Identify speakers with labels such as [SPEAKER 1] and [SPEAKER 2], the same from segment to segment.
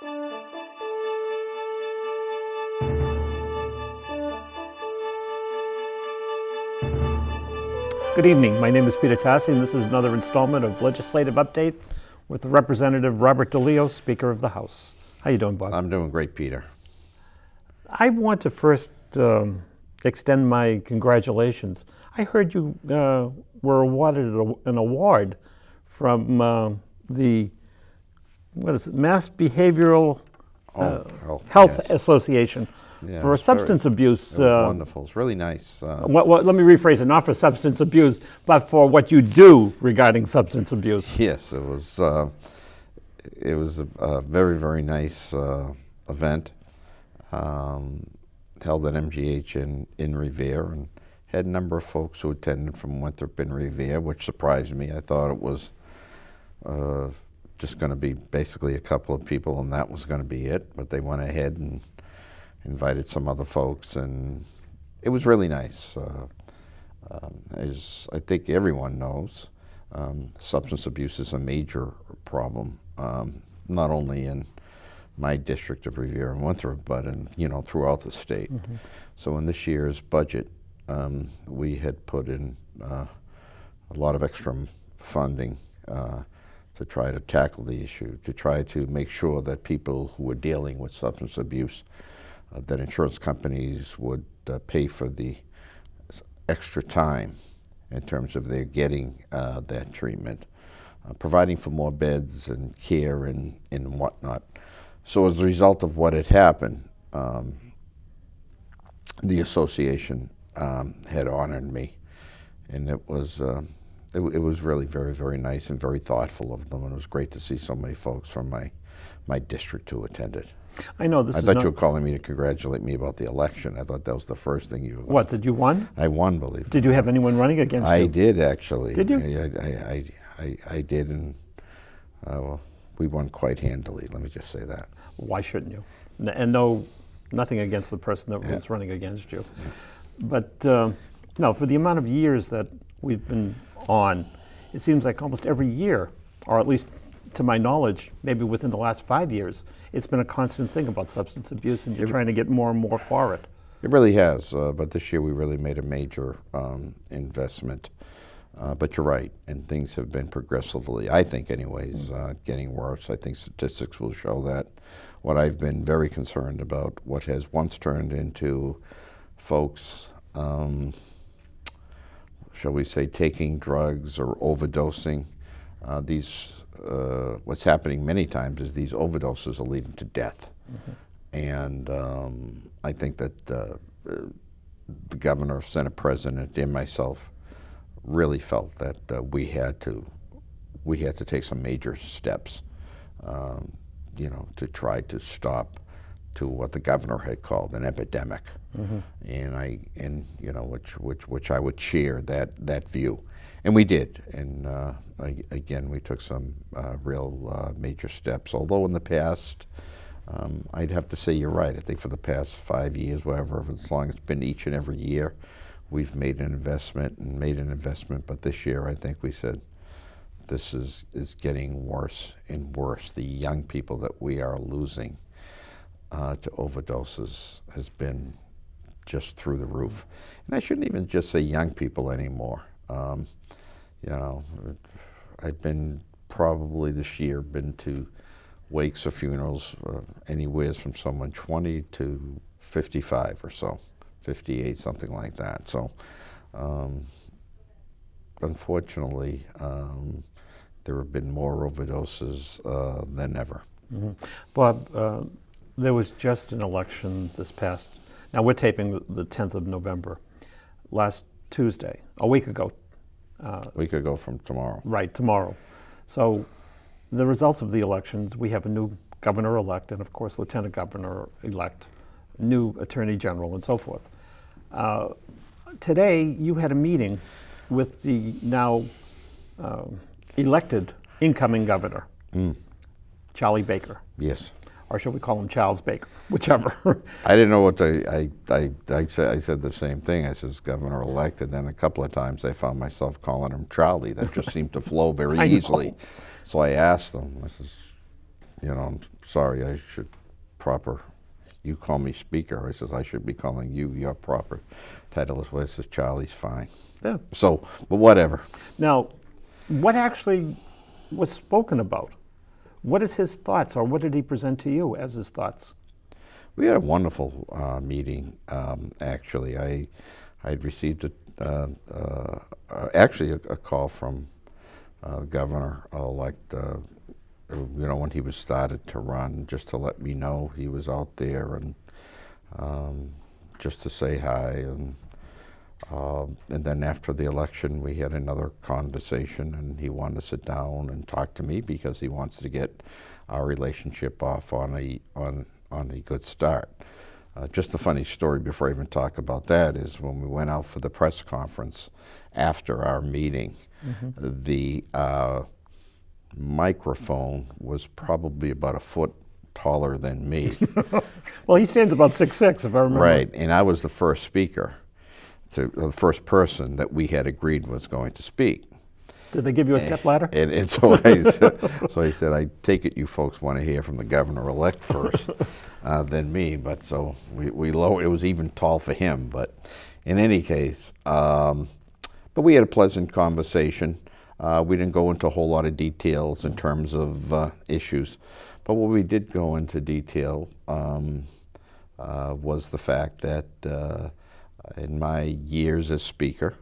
[SPEAKER 1] Good evening. My name is Peter Tassi, and this is another installment of Legislative Update with Representative Robert Deleo, Speaker of the House. How you doing, Bob?
[SPEAKER 2] I'm doing great, Peter.
[SPEAKER 1] I want to first extend my congratulations. I heard you were awarded an award from the Mass Behavioral Health
[SPEAKER 2] yes.
[SPEAKER 1] Association.
[SPEAKER 2] Yeah,
[SPEAKER 1] for substance abuse.
[SPEAKER 2] It was wonderful. It's really nice.
[SPEAKER 1] Let me rephrase it, not for substance abuse, but for what you do regarding substance abuse.
[SPEAKER 2] Yes, it was a very, very nice event held at MGH in Revere, and had a number of folks who attended from Winthrop and Revere, which surprised me. I thought it was just going to be basically a couple of people, and that was going to be it, but they went ahead and invited some other folks, and it was really nice. As I think everyone knows, substance abuse is a major problem, not only in my district of Revere and Winthrop, but throughout the state. Mm-hmm. So in this year's budget, we had put in a lot of extra funding to try to tackle the issue, to try to make sure that people who are dealing with substance abuse, that insurance companies would pay for the extra time in terms of their getting that treatment, providing for more beds and care and whatnot. So as a result of what had happened, the association had honored me, and it was really very, very nice and very thoughtful of them, and it was great to see so many folks from my district who attended.
[SPEAKER 1] I know this.
[SPEAKER 2] I thought you were calling me to congratulate me about the election. I thought that was the first thing you.
[SPEAKER 1] What, did you won?
[SPEAKER 2] I won, believe it.
[SPEAKER 1] Did you have anyone running against you?
[SPEAKER 2] I did, actually.
[SPEAKER 1] Did you?
[SPEAKER 2] I did, and we won quite handily. Let me just say that.
[SPEAKER 1] Why shouldn't you? And nothing against the person that was running against you, but no, for the amount of years that we've been on, it seems like almost every year, or at least to my knowledge, maybe within the last 5 years, it's been a constant thing about substance abuse, and you're trying to get more and more for it.
[SPEAKER 2] It really has, but this year we really made a major investment. But you're right, and things have been progressively, I think anyways, getting worse. I think statistics will show that. What I've been very concerned about, what has once turned into folks, shall we say, taking drugs or overdosing, what's happening many times is these overdoses are leading to death. Mm-hmm. And I think that the governor, Senate President, and myself really felt that we had to take some major steps, to try to stop to what the governor had called an epidemic. Mm-hmm. Which I would share that view. And we did, and again, we took some real major steps. Although in the past, I'd have to say you're right. I think for the past 5 years, whatever, as long as it's been each and every year, we've made an investment. But this year, I think we said, this is getting worse and worse. The young people that we are losing to overdoses has been just through the roof. And I shouldn't even just say young people anymore. I've been probably this year been to wakes or funerals anywhere from someone 20 to 55 or so, 58, something like that. So unfortunately, there have been more overdoses than ever.
[SPEAKER 1] Mm-hmm. Bob, there was just an election this past, now we're taping the 10th of November, last Tuesday, a week ago.
[SPEAKER 2] A week ago from tomorrow.
[SPEAKER 1] Right, tomorrow. So the results of the elections, we have a new governor-elect and, of course, lieutenant governor-elect, new attorney general, and so forth. Today, you had a meeting with the now elected incoming governor, Charlie Baker.
[SPEAKER 2] Yes.
[SPEAKER 1] Or shall we call him Charles Baker, whichever.
[SPEAKER 2] I didn't know what I said the same thing. I said governor-elect, and then a couple of times I found myself calling him Charlie. That just seemed to flow very easily. So I asked him, I says, you know, I'm sorry, I should proper, you call me speaker. I says, I should be calling you your proper title. Is what it says, Charlie's fine.
[SPEAKER 1] Yeah.
[SPEAKER 2] So, but whatever.
[SPEAKER 1] Now, what actually was spoken about? What is his thoughts, or what did he present to you as his thoughts?
[SPEAKER 2] We had a wonderful meeting, actually. I'd received actually a call from the governor-elect, you know, when he was started to run, just to let me know he was out there, and just to say hi. And then after the election, we had another conversation, and he wanted to sit down and talk to me because he wants to get our relationship off on a good start. Just a funny story before I even talk about that is when we went out for the press conference after our meeting, the microphone was probably about a foot taller than me.
[SPEAKER 1] Well, he stands about 6'6", if I remember.
[SPEAKER 2] Right, and I was the first speaker, the first person that we had agreed was going to speak.
[SPEAKER 1] Did they give you a step ladder?
[SPEAKER 2] And so I said, I take it you folks want to hear from the governor-elect first, than me. But so we lowered. It was even tall for him. But in any case, but we had a pleasant conversation. We didn't go into a whole lot of details in terms of issues. But what we did go into detail was the fact that in my years as speaker,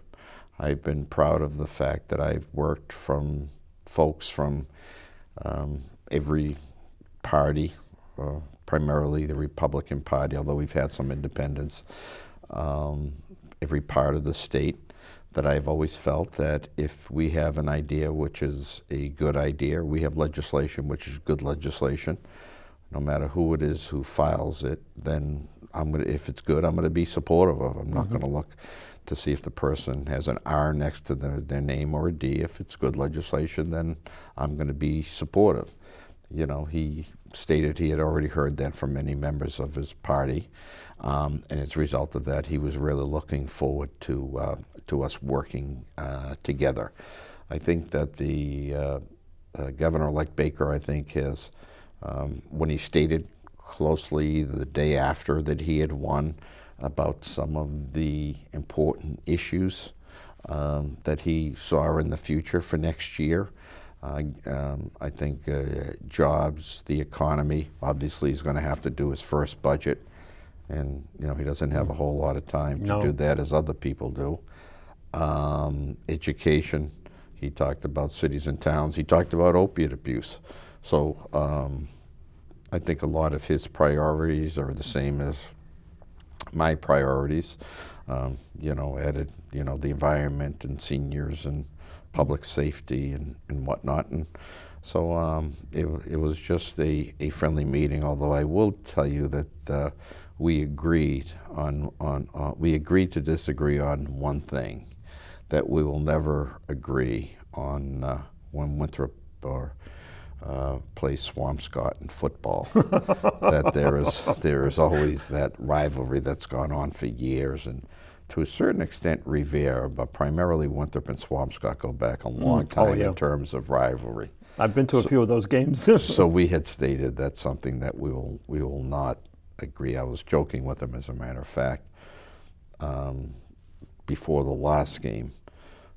[SPEAKER 2] I've been proud of the fact that I've worked from folks from every party, primarily the Republican Party, although we've had some independents, every part of the state, that I've always felt that if we have an idea which is a good idea, we have legislation which is good legislation, no matter who it is who files it, then if it's good, I'm going to be supportive of it. I'm not going to look to see if the person has an R next to their name or a D. If it's good legislation, then I'm going to be supportive. You know, he stated he had already heard that from many members of his party, and as a result of that, he was really looking forward to us working together. I think that the Governor-elect Baker, I think, has, when he stated closely the day after that he had won, about some of the important issues that he saw in the future for next year. I think jobs, the economy, obviously he's going to have to do his first budget, and you know he doesn't have a whole lot of time to do that as other people do. Education, he talked about cities and towns, he talked about opiate abuse. So I think a lot of his priorities are the same as my priorities, you know, added, you know, the environment and seniors and public safety and whatnot. And so it was just a friendly meeting, although I will tell you that we agreed to disagree on one thing, that we will never agree on when Winthrop or plays Swampscott in football. That there is always that rivalry that's gone on for years, and to a certain extent Revere, but primarily Winthrop and Swampscott go back a long time in terms of rivalry.
[SPEAKER 1] I've been to a few of those games.
[SPEAKER 2] So we had stated that's something that we will not agree. I was joking with him, as a matter of fact, before the last game,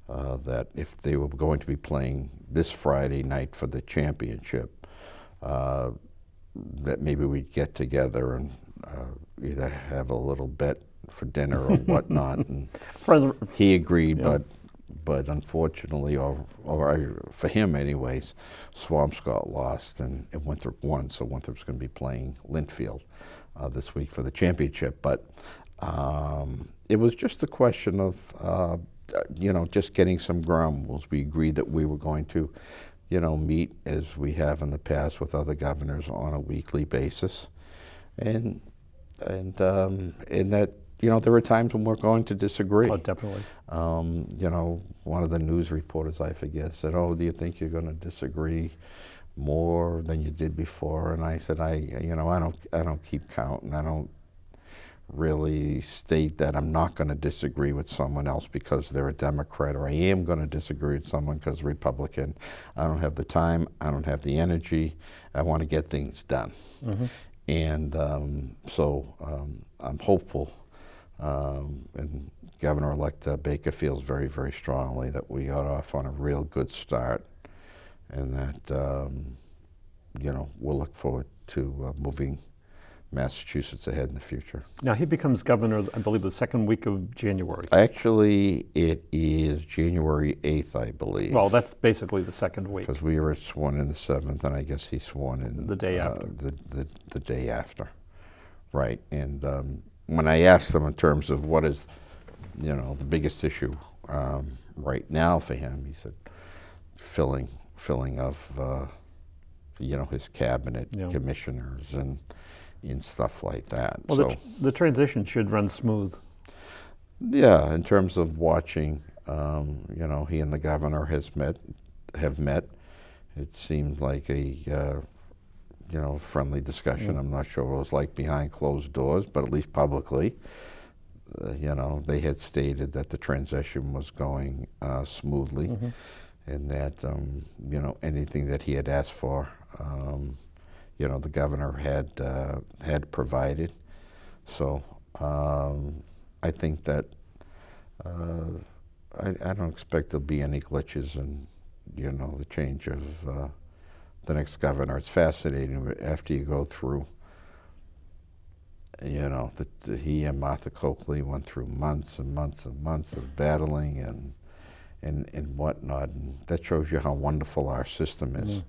[SPEAKER 2] that if they were going to be playing this Friday night for the championship, that maybe we'd get together and either have a little bet for dinner or whatnot. And he agreed, but unfortunately, or for him anyways, Swampscott lost and Winthrop won, so Winthrop's going to be playing Linfield this week for the championship. But it was just a question of you know, just getting some ground rules. We agreed that we were going to, you know, meet as we have in the past with other governors on a weekly basis, and that, you know, there are times when we're going to disagree.
[SPEAKER 1] Oh, definitely.
[SPEAKER 2] You know, one of the news reporters, I forget, said, "Oh, do you think you're going to disagree more than you did before?" And I said, you know, I don't keep count, and I don't really state that I'm not going to disagree with someone else because they're a Democrat, or I am going to disagree with someone because Republican. I don't have the time. I don't have the energy. I want to get things done. And so I'm hopeful, and Governor-elect Baker feels very, very strongly that we got off on a real good start, and that you know, we'll look forward to moving Massachusetts ahead in the future.
[SPEAKER 1] Now, he becomes governor, I believe, the second week of January.
[SPEAKER 2] Actually, it is January 8th, I believe.
[SPEAKER 1] Well, that's basically the second week.
[SPEAKER 2] Because we were sworn in the 7th, and I guess he's sworn in
[SPEAKER 1] the day after.
[SPEAKER 2] The day after, right? And when I asked him in terms of what is, you know, the biggest issue right now for him, he said filling of you know, his cabinet commissioners and stuff like that.
[SPEAKER 1] Well, so the transition should run smooth.
[SPEAKER 2] Yeah, in terms of watching, you know, he and the governor have met. It seemed like a you know, friendly discussion. I'm not sure what it was like behind closed doors, but at least publicly, you know, they had stated that the transition was going smoothly, and that you know, anything that he had asked for, you know, the governor had provided. So I think that I don't expect there'll be any glitches in, you know, the change of the next governor. It's fascinating, but after you go through, you know, he and Martha Coakley went through months and months and months of battling and whatnot, and that shows you how wonderful our system is.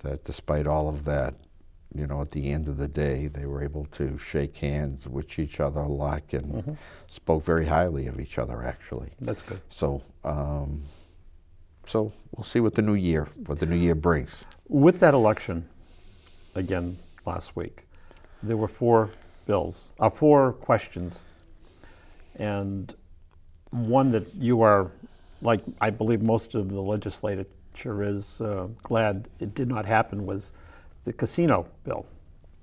[SPEAKER 2] That despite all of that, you know, at the end of the day, they were able to shake hands, wish each other luck, and spoke very highly of each other, actually.
[SPEAKER 1] That's good.
[SPEAKER 2] So, so we'll see what the new year brings.
[SPEAKER 1] With that election, again, last week, there were four questions, and one that you are, like I believe most of the legislature is glad it did not happen, was the casino bill,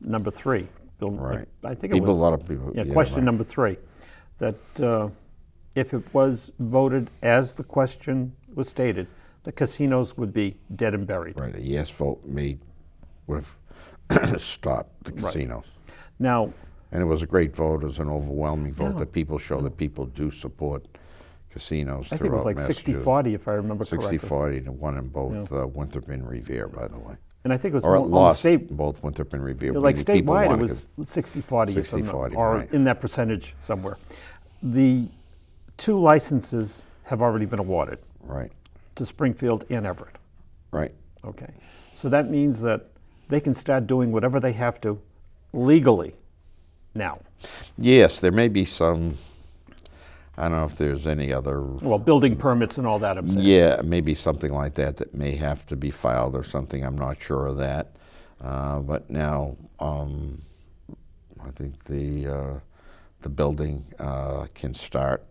[SPEAKER 1] number 3. Bill,
[SPEAKER 2] right.
[SPEAKER 1] I think it was
[SPEAKER 2] a lot of people.
[SPEAKER 1] Yeah, question
[SPEAKER 2] right.
[SPEAKER 1] number 3, that if it was voted as the question was stated, the casinos would be dead and buried.
[SPEAKER 2] Right. A yes vote would have stopped the casinos.
[SPEAKER 1] Right. Now,
[SPEAKER 2] and it was a great vote. It was an overwhelming vote that people show that people do support casinos.
[SPEAKER 1] I think it was like 60-40, if I remember correctly.
[SPEAKER 2] 60-40 to 1 in both Winthrop and Revere, by the way.
[SPEAKER 1] And I think it was
[SPEAKER 2] or
[SPEAKER 1] lost
[SPEAKER 2] state, both Winthrop and Revere.
[SPEAKER 1] Like statewide, it was 60-40,
[SPEAKER 2] 60-40,
[SPEAKER 1] or
[SPEAKER 2] right.
[SPEAKER 1] in that percentage somewhere. The 2 licenses have already been awarded.
[SPEAKER 2] Right.
[SPEAKER 1] To Springfield and Everett.
[SPEAKER 2] Right.
[SPEAKER 1] Okay. So that means that they can start doing whatever they have to legally now.
[SPEAKER 2] Yes, there may be some, I don't know if there's any other...
[SPEAKER 1] Well, building permits and all that, I'm saying.
[SPEAKER 2] Yeah, maybe something like that that may have to be filed or something. I'm not sure of that. But now, I think the building can start.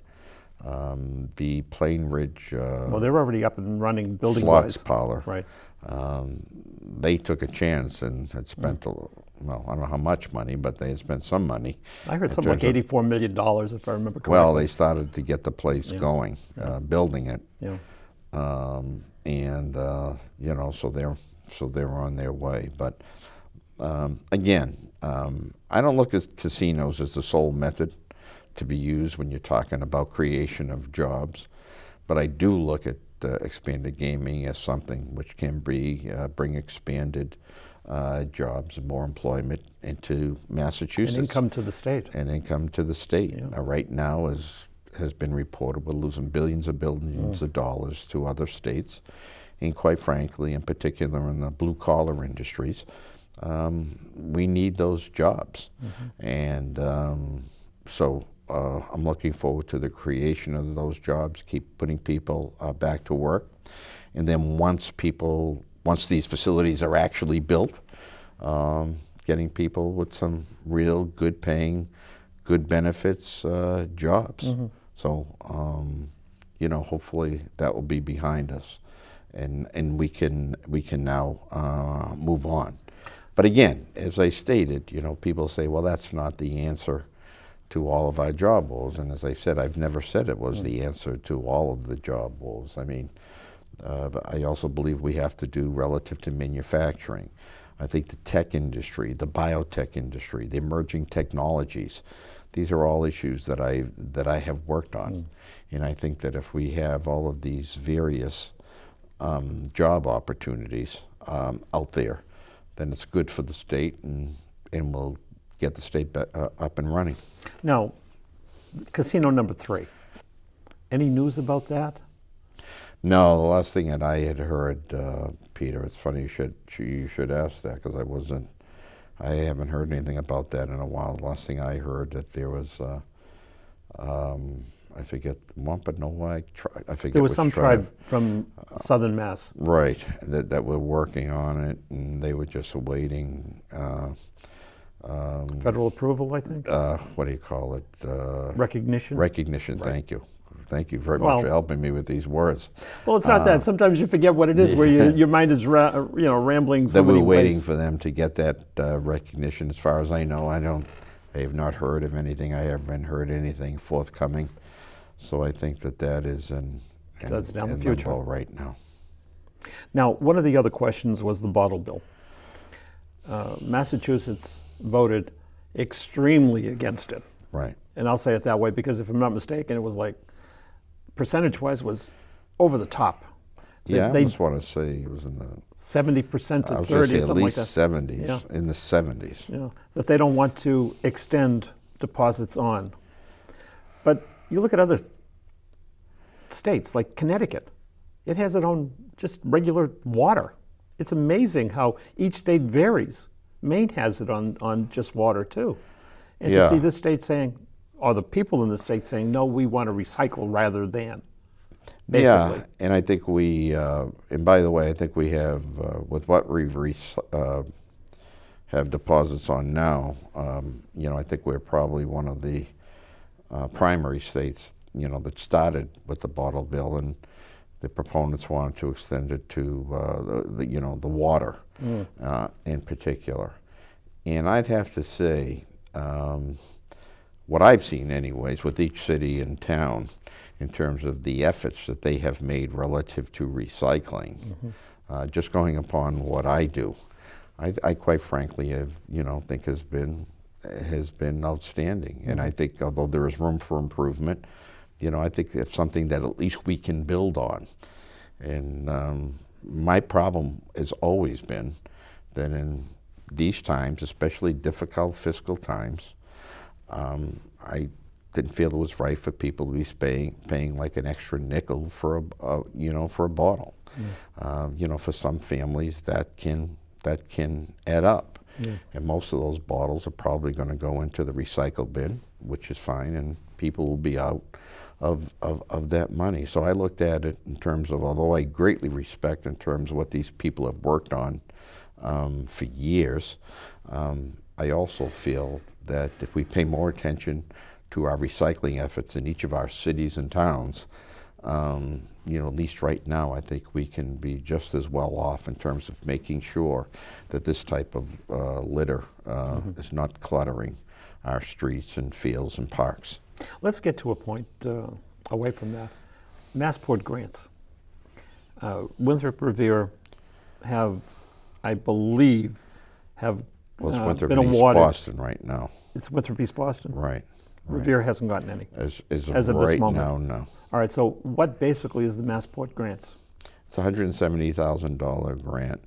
[SPEAKER 2] The Plain Ridge...
[SPEAKER 1] well, they're already up and running
[SPEAKER 2] building-wise.
[SPEAKER 1] Slots
[SPEAKER 2] Parlor.
[SPEAKER 1] Right.
[SPEAKER 2] They took a chance and had spent, well, I don't know how much money, but they had spent some money.
[SPEAKER 1] I heard something like $84 million, if I remember correctly.
[SPEAKER 2] Well, they started to get the place going, building it.
[SPEAKER 1] Yeah.
[SPEAKER 2] And, you know, so they're on their way. But, again, I don't look at casinos as the sole method to be used when you're talking about creation of jobs, but I do look at expanded gaming as something which can bring expanded jobs and more employment into Massachusetts.
[SPEAKER 1] And income to the state.
[SPEAKER 2] And income to the state.
[SPEAKER 1] Yeah.
[SPEAKER 2] Right now, as has been reported, we're losing billions of dollars to other states, and quite frankly, in particular in the blue-collar industries, we need those jobs. And so I'm looking forward to the creation of those jobs, keep putting people back to work. And then once these facilities are actually built, getting people with some real good paying, good benefits jobs. So, you know, hopefully that will be behind us, and we can now move on. But again, as I stated, you know, people say, well, that's not the answer to all of our job woes. And as I said, I've never said it was the answer to all of the job woes. I mean, but I also believe we have to do relative to manufacturing. I think the tech industry, the biotech industry, the emerging technologies, these are all issues that I have worked on. And I think that if we have all of these various job opportunities out there, then it's good for the state, and we'll get the state up and running.
[SPEAKER 1] Now, casino number 3. Any news about that?
[SPEAKER 2] No, the last thing that I had heard, Peter, it's funny you should ask that, because I haven't heard anything about that in a while. The last thing I heard that there was, I forget, Wampanoag, I forget.
[SPEAKER 1] There was some tribe from southern Mass.
[SPEAKER 2] Right, that were working on it, and they were just awaiting
[SPEAKER 1] federal approval, I think?
[SPEAKER 2] What do you call it?
[SPEAKER 1] Recognition?
[SPEAKER 2] Recognition,
[SPEAKER 1] right.
[SPEAKER 2] Thank you. Thank you very much for helping me with these words.
[SPEAKER 1] Well, it's not that. Sometimes you forget what it is, where your mind is rambling so many ways.
[SPEAKER 2] That we're waiting for them to get that recognition. As far as I know, I have not heard of anything. I haven't heard anything forthcoming. So I think that is in
[SPEAKER 1] that's down the future
[SPEAKER 2] right now.
[SPEAKER 1] Now, one of the other questions was the bottle bill. Massachusetts voted extremely against it.
[SPEAKER 2] Right.
[SPEAKER 1] And I'll say it that way because if I'm not mistaken, it was like, percentage-wise, was over the top.
[SPEAKER 2] I just want to say it was in the
[SPEAKER 1] 70% to 30 or something like that.
[SPEAKER 2] I was going to say at least 70s, in the 70s.
[SPEAKER 1] Yeah, that they don't want to extend deposits on. But you look at other states, like Connecticut. It has its own just regular water. It's amazing how each state varies. Maine has it on just water, too. And to see this state saying, or the people in the state saying, no, we want to recycle rather than, basically. Yeah,
[SPEAKER 2] and I think we, and by the way, I think we have, with what we have deposits on now, I think we're probably one of the primary states, that started with the bottle bill, and the proponents wanted to extend it to the water in particular. And I'd have to say, what I've seen anyways with each city and town in terms of the efforts that they have made relative to recycling, just going upon what I do, I quite frankly think has been outstanding. And I think although there is room for improvement, I think it's something that at least we can build on. And my problem has always been that in these times, especially difficult fiscal times, I didn't feel it was right for people to be paying like an extra nickel for a bottle. For some families that can add up. And most of those bottles are probably going to go into the recycle bin, which is fine, and people will be out of that money. So I looked at it in terms of, although I greatly respect in terms of what these people have worked on for years, I also feel that if we pay more attention to our recycling efforts in each of our cities and towns, at least right now, I think we can be just as well off in terms of making sure that this type of litter is not cluttering our streets and fields and parks.
[SPEAKER 1] Let's get to a point away from that. Massport grants. Winthrop Revere have, I believe,
[SPEAKER 2] well, it's Winthrop
[SPEAKER 1] been
[SPEAKER 2] East
[SPEAKER 1] awarded.
[SPEAKER 2] Boston right now.
[SPEAKER 1] It's Winthrop East Boston?
[SPEAKER 2] Right.
[SPEAKER 1] Revere hasn't gotten any.
[SPEAKER 2] As
[SPEAKER 1] of
[SPEAKER 2] right
[SPEAKER 1] this moment.
[SPEAKER 2] now, no.
[SPEAKER 1] All right, so what basically is the Massport grants?
[SPEAKER 2] It's a $170,000 grant,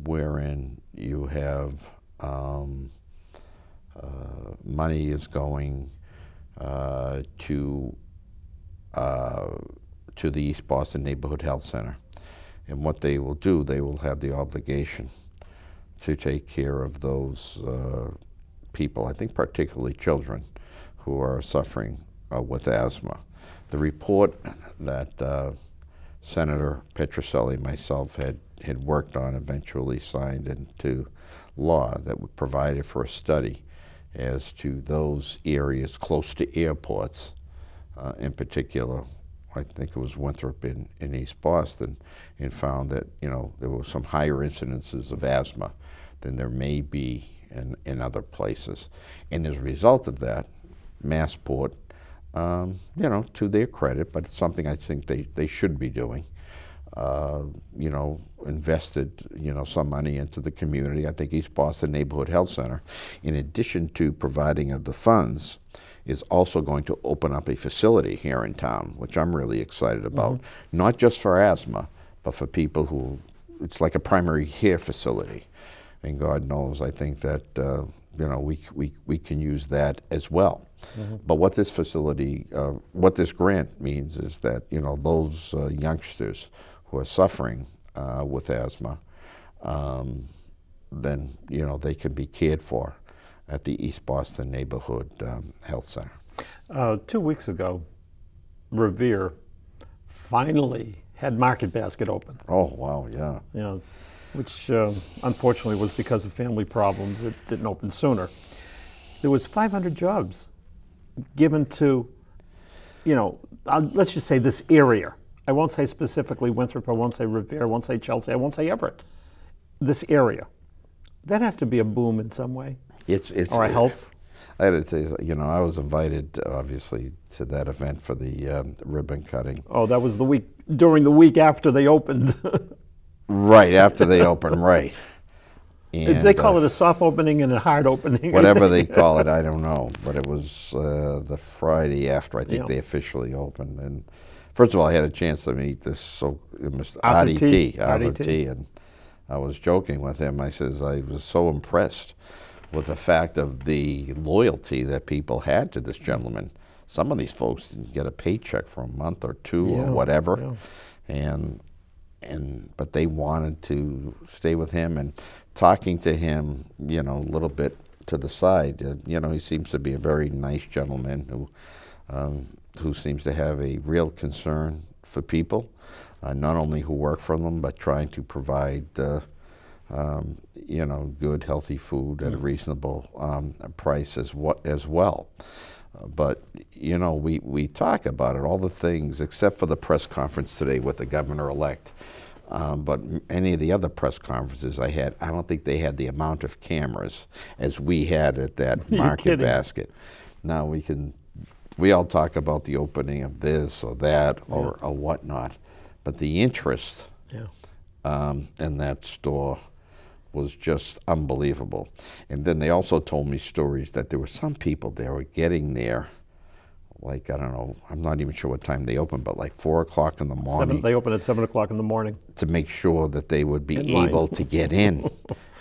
[SPEAKER 2] wherein you have money is going to the East Boston Neighborhood Health Center. And what they will do, they will have the obligation to take care of those people, I think particularly children, who are suffering with asthma. The report that Senator Petrocelli and myself had worked on eventually signed into law that provided for a study as to those areas close to airports, in particular, I think it was Winthrop in East Boston, and found that there were some higher incidences of asthma than there may be in other places. And as a result of that, Massport, you know, to their credit, but it's something I think they should be doing, you know, invested, you know, some money into the community. I think East Boston Neighborhood Health Center, in addition to providing of the funds, is also going to open up a facility here in town, which I'm really excited about, not just for asthma, but for people who, it's like a primary care facility. And God knows, I think that, you know, we can use that as well. But what this facility, what this grant means is that, you know, those youngsters who are suffering with asthma, then, you know, they can be cared for at the East Boston Neighborhood Health Center.
[SPEAKER 1] 2 weeks ago, Revere finally had Market Basket open.
[SPEAKER 2] Oh, wow, yeah.
[SPEAKER 1] You know, which unfortunately was because of family problems. It didn't open sooner. There was 500 jobs given to, you know, let's just say this area. I won't say specifically Winthrop, I won't say Revere, I won't say Chelsea, I won't say Everett. This area. That has to be a boom in some way. Or a help.
[SPEAKER 2] I had to tell you, you know, I was invited, obviously, to that event for the ribbon cutting.
[SPEAKER 1] Oh, that was the week, during the week after they opened.
[SPEAKER 2] Right, after they opened, right. And,
[SPEAKER 1] they call it a soft opening and a hard opening.
[SPEAKER 2] Whatever they call it, I don't know. But it was the Friday after, I think,
[SPEAKER 1] Yeah.
[SPEAKER 2] they officially opened. And first of all, I had a chance to meet this Mr.
[SPEAKER 1] Arthur T.
[SPEAKER 2] Arthur T. And I was joking with him. I says I was so impressed with the fact of the loyalty that people had to this gentleman. Some of these folks didn't get a paycheck for a month or two or whatever. Yeah. But they wanted to stay with him, and talking to him, you know, a little bit to the side, you know, he seems to be a very nice gentleman who seems to have a real concern for people, not only who work for them, but trying to provide, you know, good, healthy food at a reasonable price as well. But, you know, we talk about it, all the things, except for the press conference today with the governor-elect. But any of the other press conferences I had, I don't think they had the amount of cameras as we had at that Market Basket. Now we all talk about the opening of this or that or whatnot, but the interest in that store was just unbelievable. And then they also told me stories that there were some people there were getting there, like, I don't know, I'm not even sure what time they opened, but like 4 o'clock in the morning.
[SPEAKER 1] They open at 7 o'clock in the morning.
[SPEAKER 2] To make sure that they would be able to get in,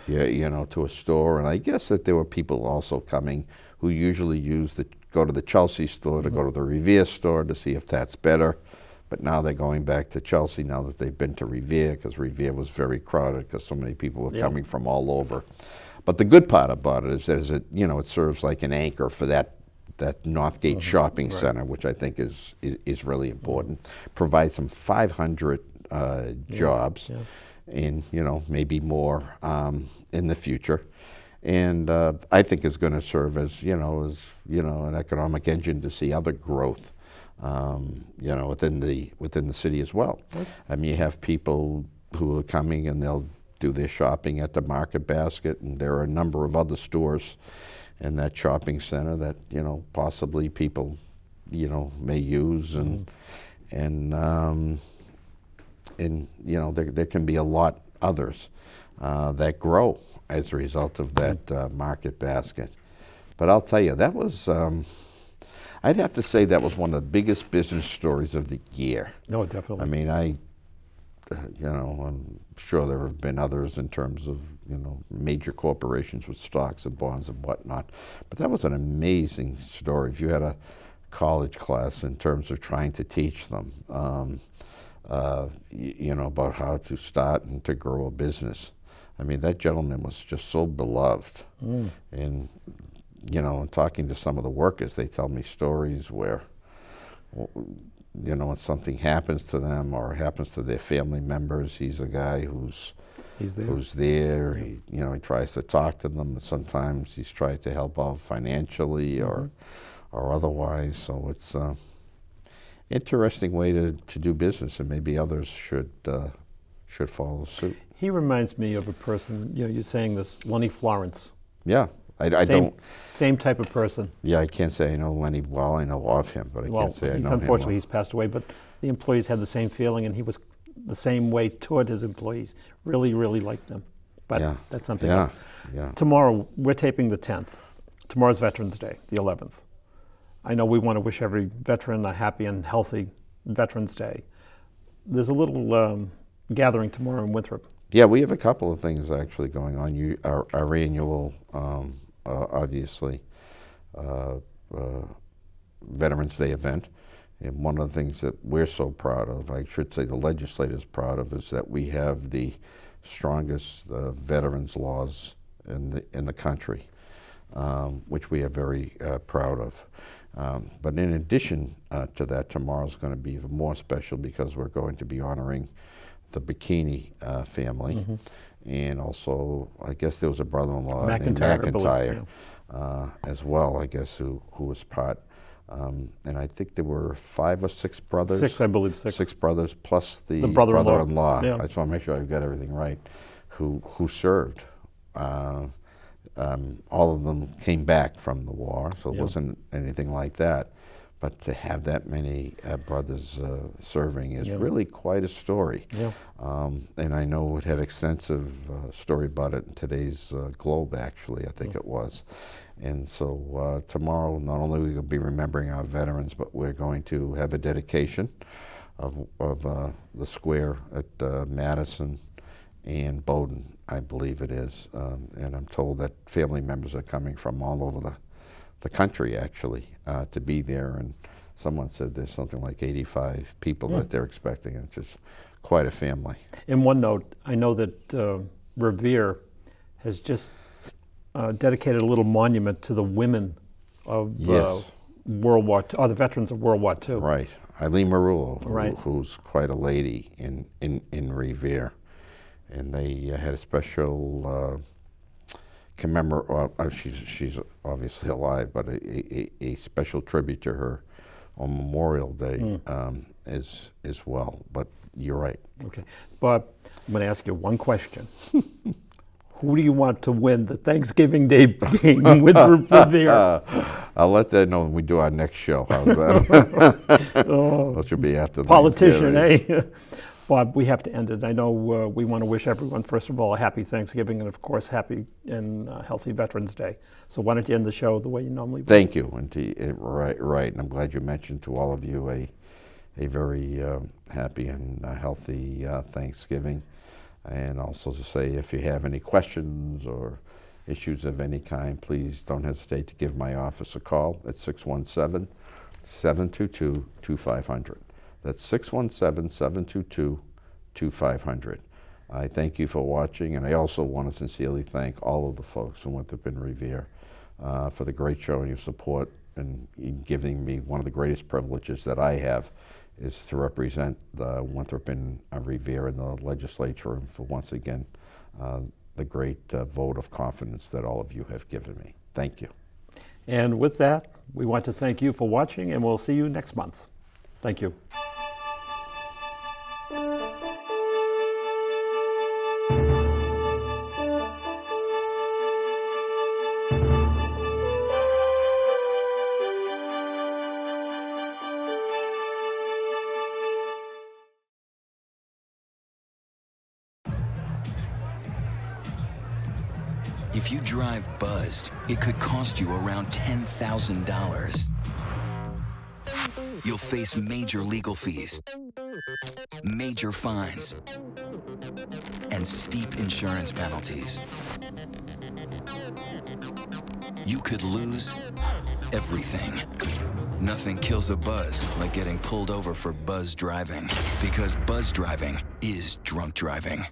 [SPEAKER 2] you know, to a store. And I guess that there were people also coming who usually go to the Chelsea store, to go to the Revere store to see if that's better. But now they're going back to Chelsea now that they've been to Revere, because Revere was very crowded because so many people were coming from all over. But the good part about it is that it, you know, it serves like an anchor for that Northgate shopping center, which I think is really important. Provides some 500 jobs, and, you know, maybe more in the future. And I think is going to serve as, you know, an economic engine to see other growth. You know, within the city as well. I mean, you have people who are coming and they'll do their shopping at the Market Basket, and there are a number of other stores in that shopping center that, you know, possibly people, you know, may use, and you know, there can be a lot others that grow as a result of that Market Basket. But I'll tell you, that was. I'd have to say that was one of the biggest business stories of the year.
[SPEAKER 1] No, definitely.
[SPEAKER 2] I mean, you know, I'm sure there have been others in terms of, you know, major corporations with stocks and bonds and whatnot. But that was an amazing story. If you had a college class in terms of trying to teach them, you know, about how to start and to grow a business. I mean, that gentleman was just so beloved. And, you know, and talking to some of the workers, they tell me stories where, you know, when something happens to them or happens to their family members, he's a guy who's there. Yeah. He, you know, he tries to talk to them, and sometimes he's tried to help out financially or otherwise. So it's an interesting way to do business, and maybe others should follow suit.
[SPEAKER 1] He reminds me of a person, you're saying this, Lenny Florence.
[SPEAKER 2] Yeah, I don't.
[SPEAKER 1] Same type of person.
[SPEAKER 2] Yeah, I can't say I know Lenny well. I know of him, but I can't say I know him
[SPEAKER 1] unfortunately,
[SPEAKER 2] well.
[SPEAKER 1] he's passed away, but the employees had the same feeling, and he was the same way toward his employees. Really, really liked them. But
[SPEAKER 2] Yeah.
[SPEAKER 1] that's something else.
[SPEAKER 2] Yeah.
[SPEAKER 1] Tomorrow, we're taping the 10th. Tomorrow's Veterans Day, the 11th. I know we want to wish every veteran a happy and healthy Veterans Day. There's a little gathering tomorrow in Winthrop.
[SPEAKER 2] Yeah, we have a couple of things actually going on. Our annual, obviously, Veterans Day event. And one of the things that we're so proud of, I should say the legislature's proud of, is that we have the strongest veterans laws in the country, which we are very proud of. But in addition to that, tomorrow's going to be even more special because we're going to be honoring the Bikini family, and also I guess there was a brother-in-law named McIntyre as well, I guess, who was part. And I think there were 5 or 6 brothers.
[SPEAKER 1] 6, I believe, 6.
[SPEAKER 2] 6 brothers plus the
[SPEAKER 1] brother-in-law.
[SPEAKER 2] Yeah. I just want to make sure I've got everything right. Who served. All of them came back from the war, so it wasn't anything like that. But to have that many brothers serving is really quite a story.
[SPEAKER 1] Yeah.
[SPEAKER 2] And I know it had extensive story about it in today's Globe, actually, I think it was. And so tomorrow, not only are we going to be remembering our veterans, but we're going to have a dedication of the square at Madison and Bowdoin, I believe it is. And I'm told that family members are coming from all over the country, actually, to be there. And someone said there's something like 85 people that they're expecting. It's just quite a family.
[SPEAKER 1] In one note, I know that Revere has just dedicated a little monument to the women of World War II, or the veterans of World War II.
[SPEAKER 2] Right. Eileen Marullo,
[SPEAKER 1] Right.
[SPEAKER 2] who's quite a lady in Revere. And they had a special she's obviously alive, but a special tribute to her on Memorial Day as well. But you're right.
[SPEAKER 1] Okay. Bob, I'm going to ask you one question. Who do you want to win the Thanksgiving Day game with Revere?
[SPEAKER 2] I'll let that know when we do our next show. How's that? That should be after the
[SPEAKER 1] politician, eh? Bob, we have to end it. I know we want to wish everyone, first of all, a happy Thanksgiving and, of course, happy and healthy Veterans Day. So why don't you end the show the way you normally would?
[SPEAKER 2] Thank you. And right. And I'm glad you mentioned to all of you a very happy and healthy Thanksgiving. And also to say, if you have any questions or issues of any kind, please don't hesitate to give my office a call at 617-722-2500. That's 617-722-2500. I thank you for watching, and I also want to sincerely thank all of the folks from Winthrop and Revere for the great show and your support and in giving me one of the greatest privileges that I have is to represent the Winthrop and Revere in the legislature, and for once again the great vote of confidence that all of you have given me. Thank you.
[SPEAKER 1] And with that, we want to thank you for watching, and we'll see you next month. Thank you.
[SPEAKER 3] If you drive buzzed, it could cost you around $10,000. You'll face major legal fees, major fines, and steep insurance penalties. You could lose everything. Nothing kills a buzz like getting pulled over for buzz driving, because buzz driving is drunk driving.